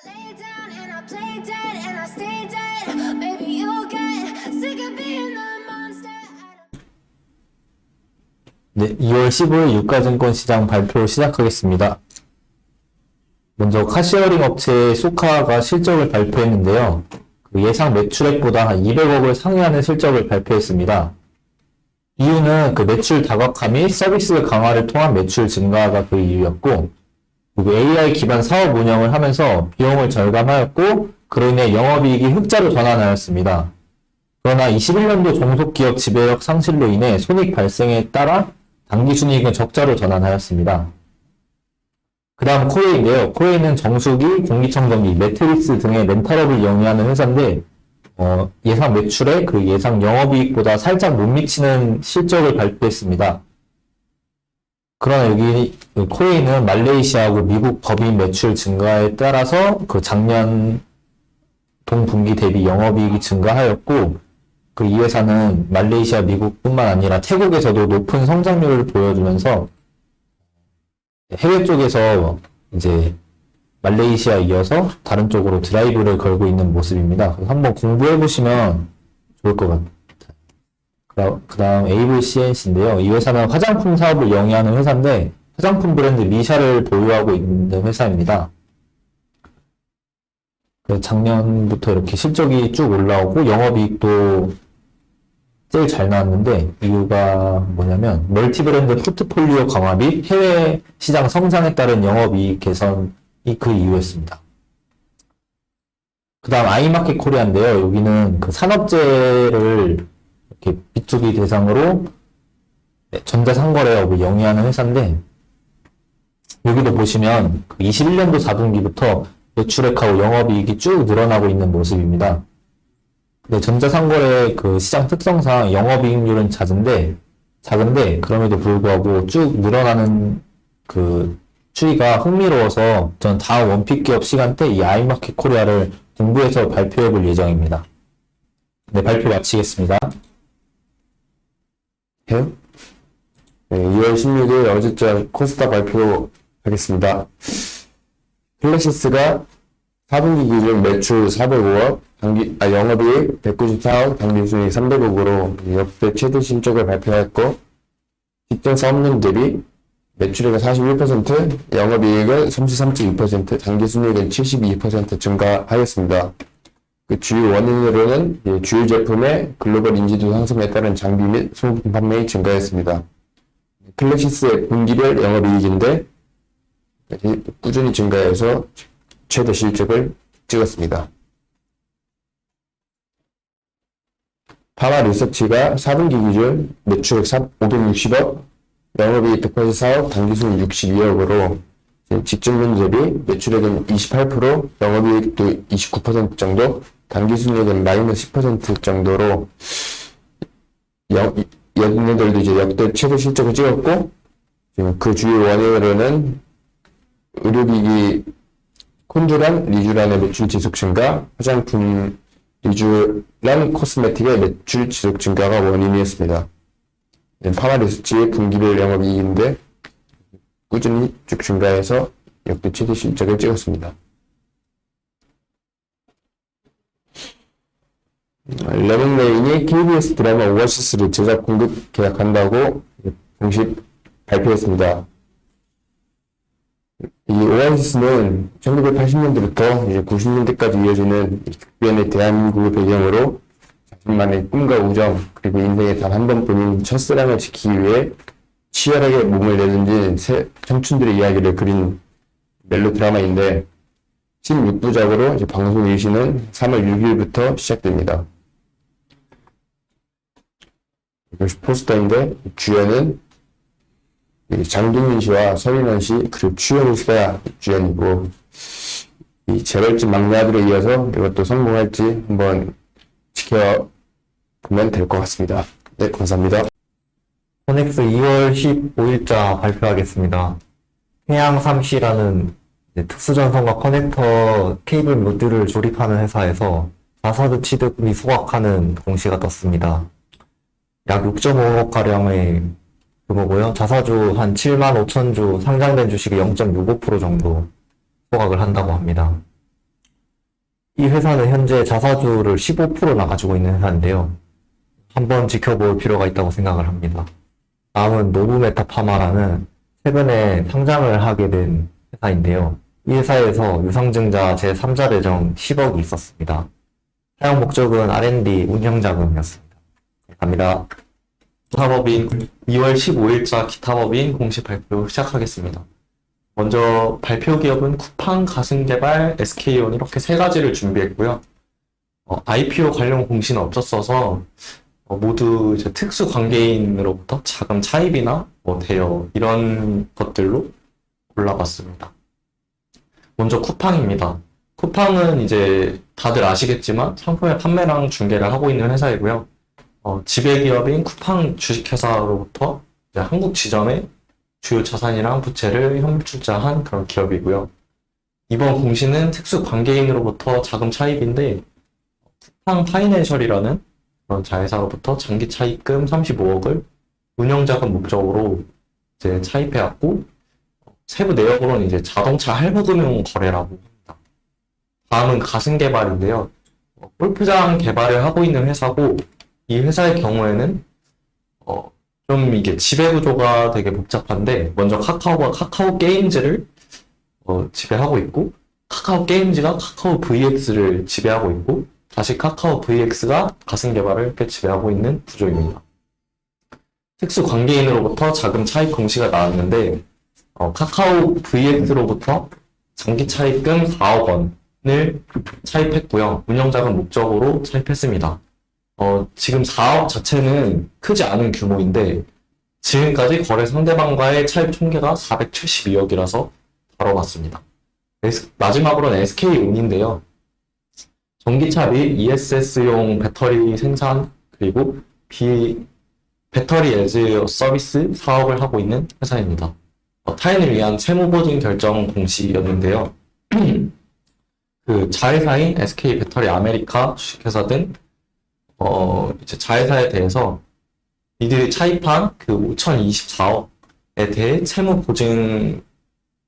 lay down and I play dead and I stay dead. Maybe you'll get sick of being the monster. 네, 2월 15일 유가증권 시장 발표 시작하겠습니다. 먼저 카시어링 업체 소카가 실적을 발표했는데요. 그 예상 매출액보다 한 200억을 상회하는 실적을 발표했습니다. 이유는 그 매출 다각화 및 서비스 강화를 통한 매출 증가가 그 이유였고, 그리고 AI 기반 사업 운영을 하면서 비용을 절감하였고, 그로 인해 영업이익이 흑자로 전환하였습니다. 그러나 21년도 종속기업 지배력 상실로 인해 손익 발생에 따라 당기순이익은 적자로 전환하였습니다. 그 다음 코웨이인데요. 코웨이는 정수기, 공기청정기, 매트리스 등의 렌탈업을 영위하는 회사인데 예상 매출에 그 예상 영업이익보다 살짝 못 미치는 실적을 발표했습니다. 그러나 여기 코웨이는 말레이시아하고 미국 법인 매출 증가에 따라서 그 작년 동분기 대비 영업이익이 증가하였고, 그 이 회사는 말레이시아, 미국뿐만 아니라 태국에서도 높은 성장률을 보여주면서 해외 쪽에서 이제 말레이시아에 이어서 다른 쪽으로 드라이브를 걸고 있는 모습입니다. 한번 공부해 보시면 좋을 것 같아요. 그 다음 AVCNC인데요. 이 회사는 화장품 사업을 영위하는 회사인데 화장품 브랜드 미샤를 보유하고 있는 회사입니다. 작년부터 이렇게 실적이 쭉 올라오고 영업이익도 제일 잘 나왔는데, 이유가 뭐냐면 멀티 브랜드 포트폴리오 강화 및 해외 시장 성장에 따른 영업이익 개선이 그 이유였습니다. 그 다음 아이마켓 코리아인데요. 여기는 그 산업재를 이렇게 B2B 대상으로 전자상거래업을 영위하는 회사인데, 여기도 보시면 21년도 4분기부터 매출액하고 영업이익이 쭉 늘어나고 있는 모습입니다. 근데 전자상거래 그 시장 특성상 영업이익률은 작은데 그럼에도 불구하고 쭉 늘어나는 그 추이가 흥미로워서 전 다음 원픽 기업 시간 때 이 아이마켓 코리아를 공부해서 발표해 볼 예정입니다. 네, 발표 마치겠습니다. 네, 2월 16일 어제자 코스닥 발표하겠습니다. 클래시스가 4분기 기준 매출 405억, 영업이익 194억, 당기순이익 300억으로 역대 최대 실적을 발표했고, 직전 사업년 대비 매출액은 41%, 영업이익은 33.2%, 당기순이익은 72% 증가하였습니다. 그 주요 원인으로는 주요 제품의 글로벌 인지도 상승에 따른 장비 및 소모품 판매이 증가했습니다. 클래시스의 분기별 영업이익인데 꾸준히 증가해서 최대 실적을 찍었습니다. 파마 리서치가 4분기 기준 매출액 560억, 영업이익 184억, 당기순이익 62억으로 직전년 대비 매출액은 28%, 영업이익도 29% 정도, 당기순이익은 마이너스 10% 정도로 얘네들도 이제 역대 최대 실적을 찍었고, 그 주요 원인으로는 의료기기 콘듀란, 리쥬란의 매출 지속 증가, 화장품 리쥬란 코스메틱의 매출 지속 증가가 원인이었습니다. 파마리서치의 분기별 영업이익인데 꾸준히 쭉 증가해서 역대 최대 실적을 찍었습니다. 레몬레인이 KBS 드라마 오아시스를 제작 공급 계약한다고 공식 발표했습니다. 이 오아시스는 1980년대부터 이제 90년대까지 이어지는 극변의 대한민국을 배경으로 자신만의 꿈과 우정, 그리고 인생에 단 한 번뿐인 첫사랑을 지키기 위해 치열하게 몸을 내던진 새 청춘들의 이야기를 그린 멜로 드라마인데, 16부작으로 이제 방송 일시는 3월 6일부터 시작됩니다. 이것이 포스터인데, 주연은 장동민 씨와 서인원 씨, 그리고 추현우 씨가 주연이고, 이 재벌집 막내 아들에 이어서 이것도 성공할지 한번 지켜보면 될 것 같습니다. 네, 감사합니다. 코넥스 2월 15일자 발표하겠습니다. 해양 3C라는 특수전선과 커넥터 케이블 모듈을 조립하는 회사에서 자사주 취득 및 소각하는 공시가 떴습니다. 약 6.5억가량의 규모고요. 자사주 한 7만 5천 주, 상장된 주식의 0.65% 정도 소각을 한다고 합니다. 이 회사는 현재 자사주를 15%나 가지고 있는 회사인데요. 한번 지켜볼 필요가 있다고 생각을 합니다. 다음은 노브메타파마라는 최근에 상장을 하게 된 회사인데요. 이 회사에서 유상증자 제3자 배정 10억이 있었습니다. 사용 목적은 R&D 운영자금이었습니다. 감사합니다. 기타법인 2월 15일자 기타법인 공식 발표 시작하겠습니다. 먼저 발표 기업은 쿠팡, 가승개발, SK온 이렇게 세 가지를 준비했고요. IPO 관련 공시는 없었어서 모두 이제 특수 관계인으로부터 자금 차입이나 대여 이런 것들로 골라봤습니다. 먼저 쿠팡입니다. 쿠팡은 이제 다들 아시겠지만 상품의 판매랑 중개를 하고 있는 회사이고요. 지배기업인 쿠팡 주식회사로부터 이제 한국 지점에 주요 자산이랑 부채를 현물 출자한 그런 기업이고요. 이번 공시는 특수 관계인으로부터 자금 차입인데 쿠팡 파이낸셜이라는 그런 자회사로부터 장기 차입금 35억을 운영자금 목적으로 이제 차입해왔고 세부 내역으로는 이제 자동차 할부금융 거래라고 합니다. 다음은 가승개발인데요. 골프장 개발을 하고 있는 회사고 이 회사의 경우에는 좀 이게 지배 구조가 되게 복잡한데 먼저 카카오가 카카오 게임즈를 지배하고 있고 카카오 게임즈가 카카오 VX를 지배하고 있고 다시 카카오 VX가 가승개발을 이렇게 지배하고 있는 구조입니다. 특수 관계인으로부터 자금 차입 공시가 나왔는데 카카오 VX로부터 장기 차입금 4억 원을 차입했고요. 운영자금 목적으로 차입했습니다. 지금 사업 자체는 크지 않은 규모인데 지금까지 거래 상대방과의 차입 총계가 472억이라서 다뤄봤습니다. 마지막으로는 SK온인데요. 전기차 및 ESS용 배터리 생산 그리고 배터리 에즈 서비스 사업을 하고 있는 회사입니다. 타인을 위한 채무보증 결정 공시였는데요. 그 자회사인 SK 배터리 아메리카 주식회사 등 이제 자회사에 대해서 이들이 차입한 그 5,024억에 대해 채무 보증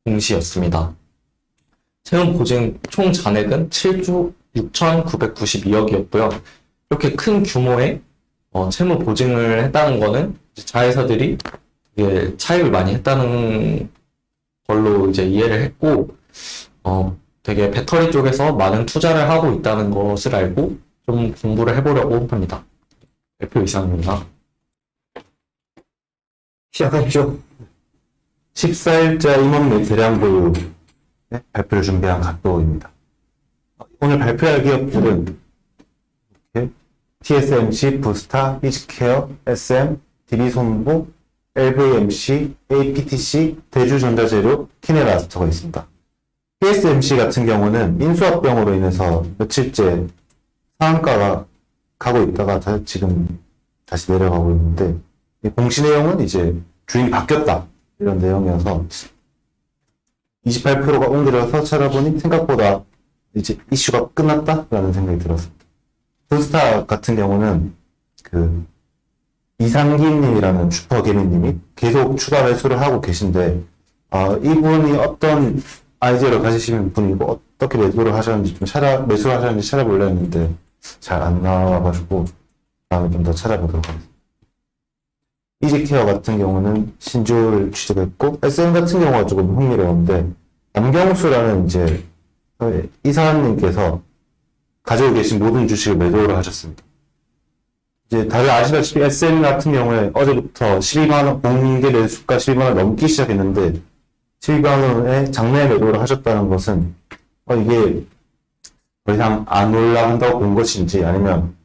공시였습니다. 채무 보증 총 잔액은 7조 6,992억이었고요. 이렇게 큰 규모의 채무 보증을 했다는 거는 자회사들이 이게 차입을 많이 했다는 걸로 이제 이해를 했고, 되게 배터리 쪽에서 많은 투자를 하고 있다는 것을 알고 좀 공부를 해보려고 합니다. 발표 이상입니다. 시작하십시오. 14일자 임원 및 대량 보유 발표를 준비한 각도입니다. 오늘 발표할 기업들은 TSMC, 부스타, 이지케어, SM, DB손보, LVMC, APTC, 대주전자재료, 키네라스터가 있습니다. TSMC 같은 경우는 인수합병으로 인해서 며칠째 상한가가 가고 있다가 지금 다시 내려가고 있는데 이 공시 내용은 이제 주인이 바뀌었다 이런 내용이어서 28%가 옮겨져서 찾아보니 생각보다 이제 이슈가 끝났다라는 생각이 들었습니다. 부스타 같은 경우는 그 이상기님이라는 슈퍼개미님이 계속 추가 매수를 하고 계신데 이분이 어떤 아이디어를 가지시는 분이고 어떻게 매수를 하셨는지 매수를 하셨는지 찾아보려 했는데 잘 안 나와가지고 다음에 좀 더 찾아보도록 하겠습니다. 이지케어 같은 경우는 신주를 취득했고 SM 같은 경우가 조금 흥미로운데 남경수라는 이제 이사님께서 가지고 계신 모든 주식을 매도를 하셨습니다. 이제 다들 아시다시피 SM 같은 경우에 어제부터 12만원 공개 매수가 12만원 넘기 시작했는데 12만원에 장내 매도를 하셨다는 것은 이게 더 이상 안 올라간다고 본 것인지 아니면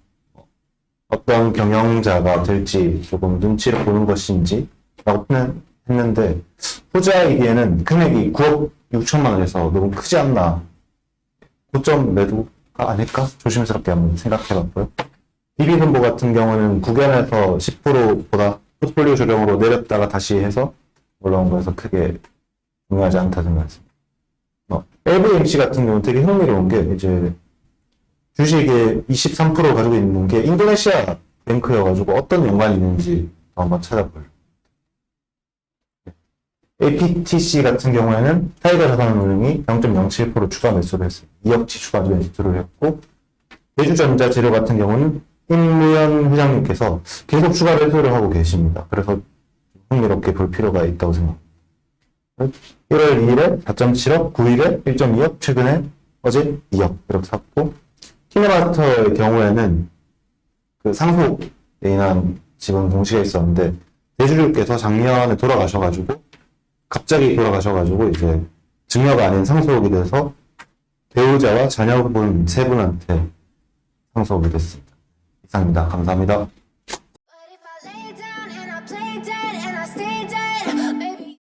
어떤 경영자가 될지 조금 눈치를 보는 것인지 라고 했는데 후자이기에는 금액이 9억 6천만 원에서 너무 크지 않나 고점 매도가 아닐까 조심스럽게 한번 생각해봤고요. DB손보 같은 경우는 9견에서 10%보다 포트폴리오 조정으로 내렸다가 다시 해서 올라온 거에서 크게 중요하지 않다 생각했습니다. LVMC 같은 경우는 되게 흥미로운 게 이제 주식의 23% 가지고 있는 게 인도네시아 뱅크여가지고 어떤 연관이 있는지 한번 찾아볼게요. APTC 같은 경우에는 타이거 자산운용이 0.07% 추가 매수를 했습니다. 2억치 추가 매수를 했고, 대주전자 재료 같은 경우는 임무현 회장님께서 계속 추가 매수를 하고 계십니다. 그래서 흥미롭게 볼 필요가 있다고 생각합니다. 1월 2일에 4.7억, 9일에 1.2억, 최근에 어제 2억 이렇게 샀고, 키네마스터의 경우에는 그 상속에 인한 지분 공시가 있었는데 대주주께서 작년에 갑자기 돌아가셔가지고 이제 증여가 아닌 상속이 돼서 배우자와 자녀분 세 분한테 상속이 됐습니다. 이상입니다. 감사합니다.